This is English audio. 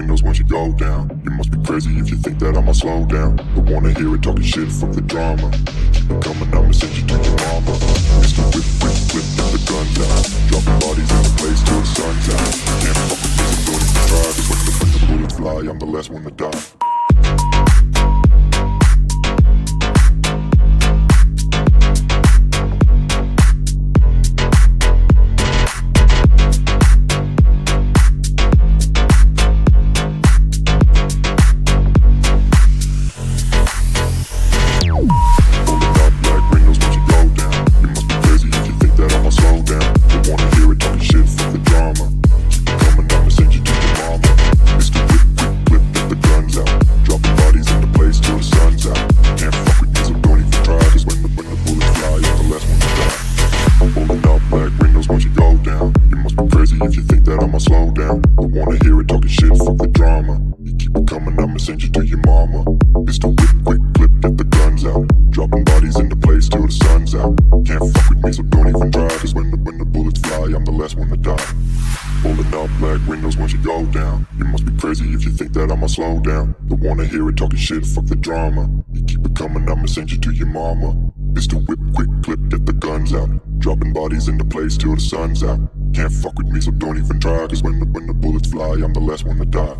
windows once you go down. You must be crazy if you think that I'ma slow down. Don't wanna hear it talking shit, fuck the drama. Keep it coming, I'ma send you to your mama. Mr. Whip, whip, whip, get the guns out. Dropping bodies in the place till the sun's out. Can't fuck with me, so don't even try. Cause when the bullets fly, I'm the last one to die. If you think that I'ma slow down, don't wanna hear it talking shit, fuck the drama. You keep it coming, I'ma send you to your mama. Mr. Whip, quick clip, get the guns out. Dropping bodies into place till the sun's out. Can't fuck with me, so don't even try. Cause when the bullets fly, I'm the last one to die. Holding up black windows once you go down. You must be crazy if you think that I'ma slow down. Don't wanna hear it talking shit, fuck the drama. You keep it coming, I'ma send you to your mama. Mr. Whip, quick clip, get the guns out. Dropping bodies into place till the sun's out. Can't fuck with me, so don't even try. Cause when the bullets fly, I'm the last one to die.